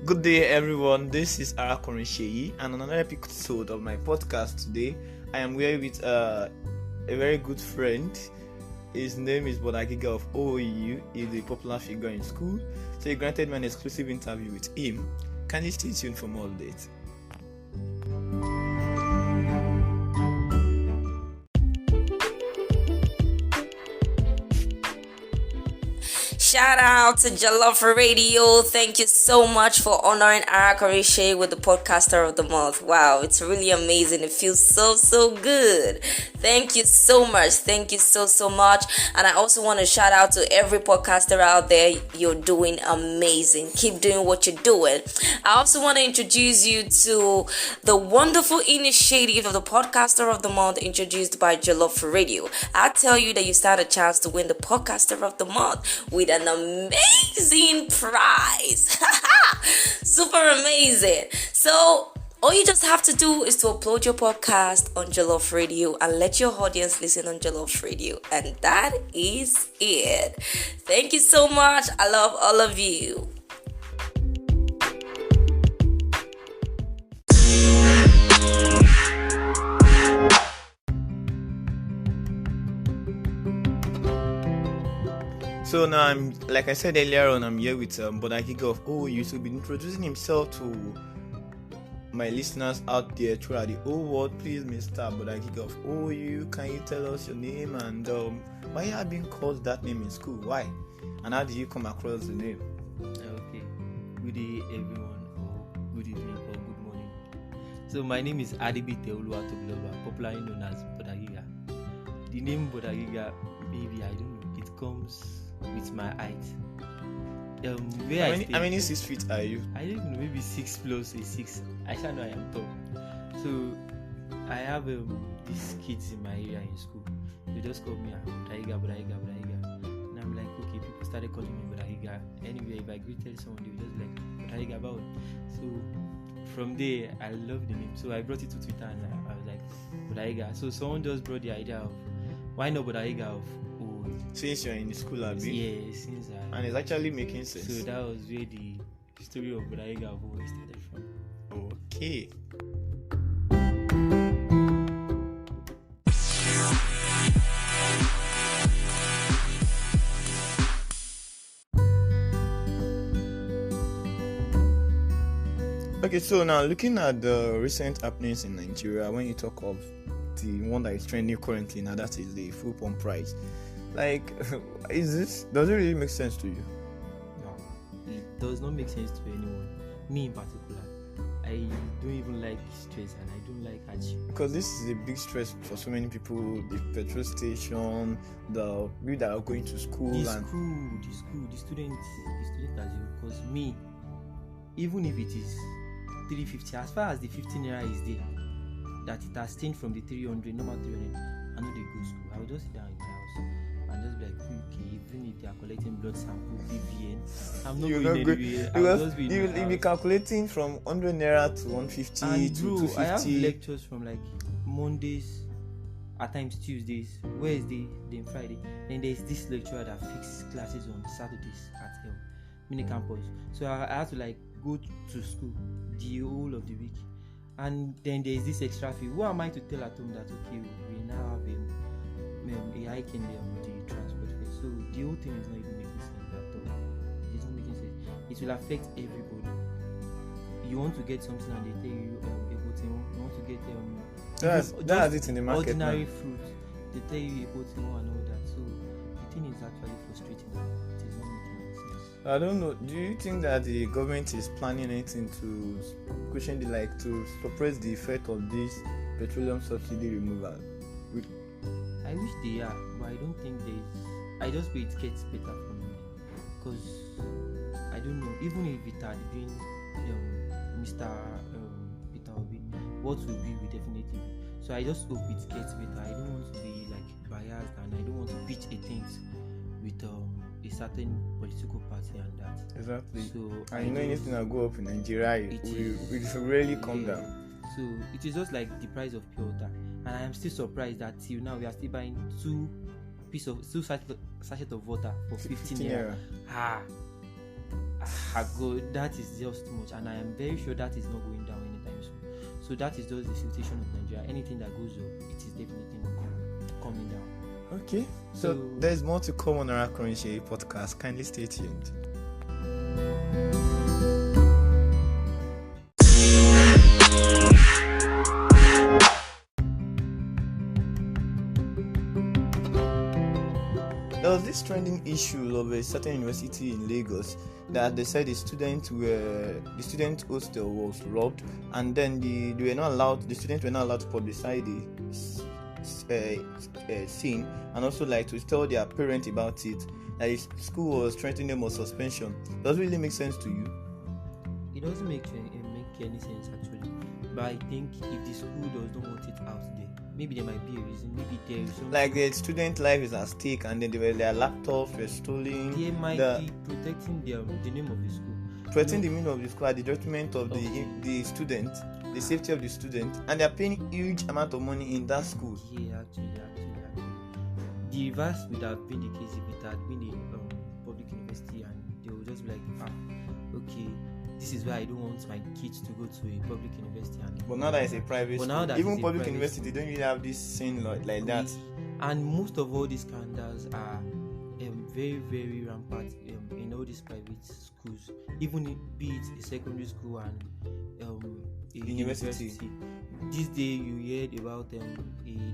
Good day, everyone. This is Arakunrin Sheyi, and on another episode of my podcast today, I am here with a very good friend. His name is Boda Giga of OOU. He's a popular figure in school, so he granted me an exclusive interview with him. Can you stay tuned for more updates? Shout out to Jollof Radio. Thank you so much for honoring Arakunrin with the podcaster of the month. Wow, it's really amazing. It feels so good. Thank you so much. Thank you so much. And I also want to shout out to every podcaster out there. You're doing amazing. Keep doing what you're doing. I also want to introduce you to the wonderful initiative of the podcaster of the month introduced by Jollof Radio. I tell you that you stand a chance to win the podcaster of the month with an amazing prize. Super amazing. So all you just have to do is to upload your podcast on Jollof Radio and let your audience listen on Jollof Radio, and that is it. Thank you so much. I love all of you. So now, like I said earlier on, I'm here with Boda Giga of OOU. So he'll be introducing himself to my listeners out there throughout the whole world. Please, Mr. Boda Giga of OOU, can you tell us your name and why you have been called that name in school? Why? And how did you come across the name? Okay. Good day, everyone, or good evening, or good morning. So my name is Adibite Oluwatobiloba, popularly known as Boda Giga. The name Boda Giga, maybe I don't know. It comes with my height. How many 6 feet are you? I don't know, maybe 6 plus a 6. I shall know I am tall. So I have these kids in my area in school. They just call me Boda Giga. And I'm like, okay, people started calling me Boda Giga. Anyway, if I greeted someone, they would just like Boda Giga about. So from there, I love the name. So I brought it to Twitter and I was like, Boda Giga. So someone just brought the idea of why not Boda Giga of OOU? Since you're in the school, Abi? Yeah, since and it's actually making sense. So that was where the story of Boda Giga of OOU started from. Okay. Okay, so now looking at the recent happenings in Nigeria, when you talk of the one that is trending currently now, that is the full pump price. Like, does it really make sense to you? No, it does not make sense to anyone. Me in particular, I don't even like stress and I don't like hardship. Because this is a big stress for so many people. The petrol station, the people that are going to school, the students as you. Because me, even if it is 350, as far as the 15 naira is there, that it has changed from the 300, normal 300, I know they go to school. I will just sit down in my house and just be like, okay, even if they are collecting blood sample, BVN, I'm not going anywhere. You'll be calculating from 100 naira to 150 and to bro, 250. I have lectures from like Mondays, at times Tuesdays, Wednesday, then Friday. Then there's this lecturer that fixes classes on Saturdays at mini campus. So I have to like go to school the whole of the week. And then there's this extra fee. Who am I to tell at home that okay, we now have a hike in the transport fare? So the whole thing is not even making sense at all. It's not making sense. It will affect everybody. You want to get something and they tell you you want to get that's it in the market ordinary now. fruit. They tell you and all that. So the thing is actually frustrating. It is not making any sense. I don't know. Do you think that the government is planning anything to to suppress the effect of this petroleum subsidy removal? I wish they are, but I don't think I just pray it gets better for me, because I don't know. Even if it had been Mr. Peter Obi, what will be will definitely be. So I just hope it gets better. I don't want to be like biased, and I don't want to pitch a things with a certain political party and that. Exactly. So and you know anything that go up in Nigeria, it will really come down. So it is just like the price of pure water, and I am still surprised that till now we are still buying two sachets of water for 15 naira. that is just too much, and I am very sure that is not going down anytime soon. So that is just the situation of Nigeria. Anything that goes up, it is definitely not coming down. Okay, so there's more to come on our Akorishe podcast. Kindly stay tuned. There was this trending issue of a certain university in Lagos that they said the student hostel was robbed, and then the students were not allowed to publicize the scene, and also like to tell their parents about it. Like the school was threatening them with suspension. Does it really make sense to you? It doesn't make any sense actually, but I think if the school does not want it out there, maybe there might be a reason. Maybe there is some, like the student life is at stake, and then their laptops were stolen. They might be protecting the name of the school. Protecting the name of the school at the detriment of the student, the safety of the student, and they're paying huge amount of money in that school. Yeah, actually. The reverse would have been the case if it had been a public university, and they would just be like, okay, this is why I don't want my kids to go to a public university. But now that it's a private school, even public university, they don't really have this scene like that. And most of all these scandals are very, very rampant in all these private schools, even be it a secondary school and a university. This day you heard about a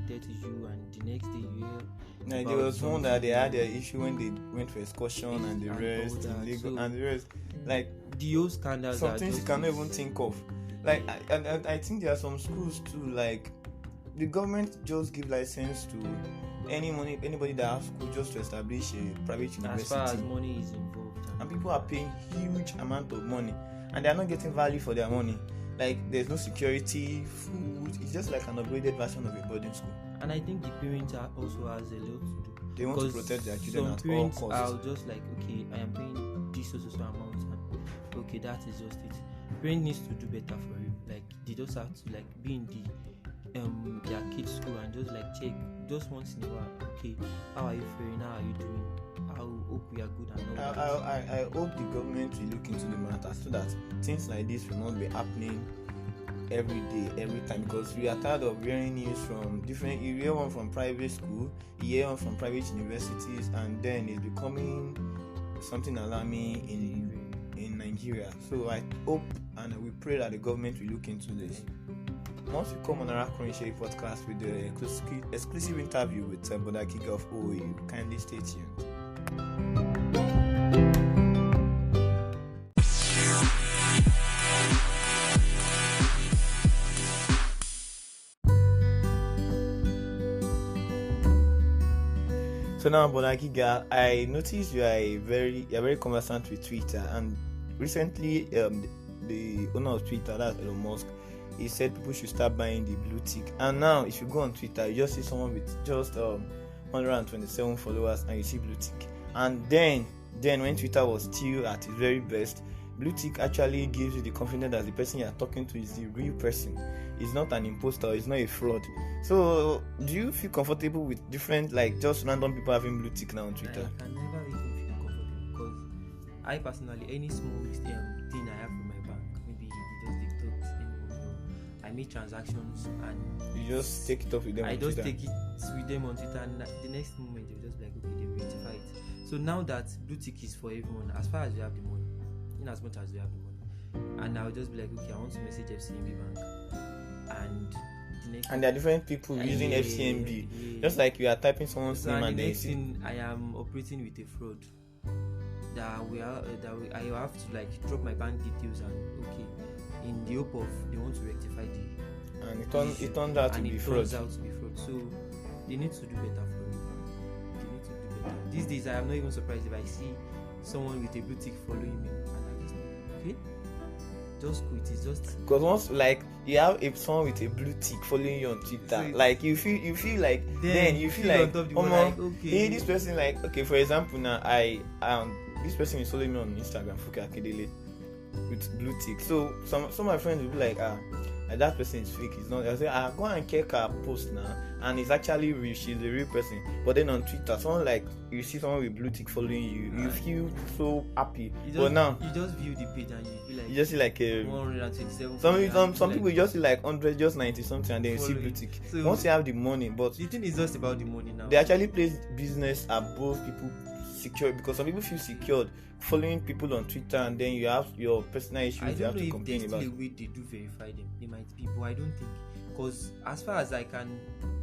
death issue, and the next day you heard there was one that they had an issue when they went for excursion and the rest in Lagos, and the rest, like the old scandals, some things you cannot even think of. Like I think there are some schools too, like the government just give license to anybody that has school just to establish a private university. As far as money is involved, and people are paying huge amount of money, and they are not getting value for their money. Like there's no security, food. It's just like an upgraded version of a boarding school. And I think the parents also has a lot to do. They want to protect their children at all parents costs. are just like, okay, I am paying this so amount, and okay, that is just it. Parents needs to do better for you. Like they just have to like be in their kids' school and just like check just once in a while. Okay, how are you faring? How are you doing? I hope we are good and all. I hope the government will look into the matter so that things like this will not be happening every day, every time, because we are tired of hearing news from different. You hear one from private school, you hear one from private universities, and then it's becoming something alarming in Nigeria. So I hope and we pray that the government will look into this. Once we come on our Akorishe podcast with the exclusive interview with Boda Giga of OOU, kindly stay tuned. So now, Boda Giga, I noticed you are very conversant with Twitter, and recently the owner of Twitter, that's Elon Musk, he said people should start buying the blue tick. And now if you go on Twitter, you just see someone with just 127 followers and you see blue tick. And then when Twitter was still at its very best, blue tick actually gives you the confidence that the person you are talking to is the real person. It's not an imposter, it's not a fraud. So do you feel comfortable with different, like just random people having blue tick now on Twitter? I can never even feel comfortable, because I personally, any small thing I have from my bank, maybe they just deduct I make transactions and you just take it off with them. I just take it with them on Twitter, and the next moment they'll just be like, okay, they rectify it. So now that blue tick is for everyone, as far as you have the money, in as much as you have the money, and I'll just be like, okay, I want to message FCMB Bank, and there are different people using FCMB, just like you are typing someone's name and the next thing I am operating with a fraud. I have to like drop my bank details and okay, in the hope of they want to rectify the and it turned out to be fraud. So they need to do better for you. They need to do better. These days I am not even surprised if I see someone with a blue tick following me, and I just okay, just quit. It's just because once like you have someone with a blue tick following you on Twitter, so like you feel like then you feel like okay, hey, this person, like okay, for example now this person is following me on Instagram, Fuka Akedele, with blue tick. So some of my friends will be like, like that person is fake. It's not. I say, go and check her post now, and it's actually real. She's a real person. But then on Twitter, someone like you see someone with blue tick following you, you feel so happy. But now you just view the page and you feel like you just see like 127. Some people you just see like 100, just 90 something, and then you see blue tick. So once you have the money, but the thing is just about the money now. they actually place business above people secure, because some people feel secured following people on Twitter, and then you have your personal issues you have to complain about. I don't know if there's still a way they do verify them. They might be, but I don't think, because as far as I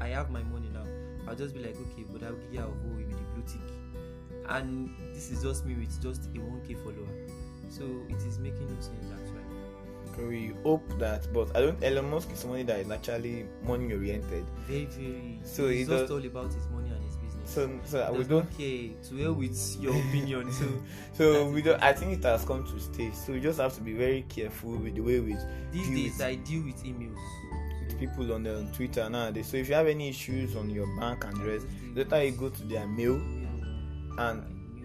have my money now. I'll just be like, okay, Boda Giga of OOU with the blue tick, and this is just me with just a 1K follower, so it is making no sense actually. Okay, we hope that, but I don't. Elon Musk is somebody that is actually money oriented. Very, very. So it's just all about his money and his business. So we don't care to hell with your opinion. So we don't. I think it has come to stay. So we just have to be very careful with the way we. These days, I deal with emails. People on Twitter nowadays. So if you have any issues on your bank and the rest, later you go to their mail,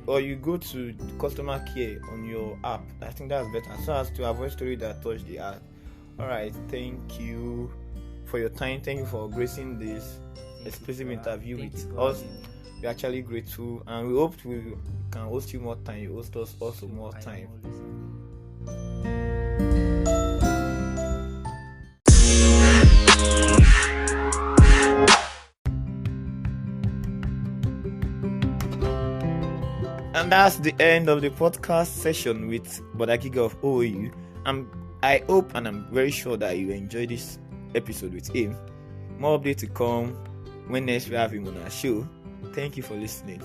or you go to customer care on your app. I think that's better, so as to avoid stories that touch the heart. Alright, thank you for your time. Thank you for gracing this exclusive interview with us. We're actually grateful, and we hope we can host you more time. You host us also more time. And that's the end of the podcast session with Boda Giga of OOU. I hope and I'm very sure that you enjoyed this episode with him. More updates to come when next we have him on our show. Thank you for listening.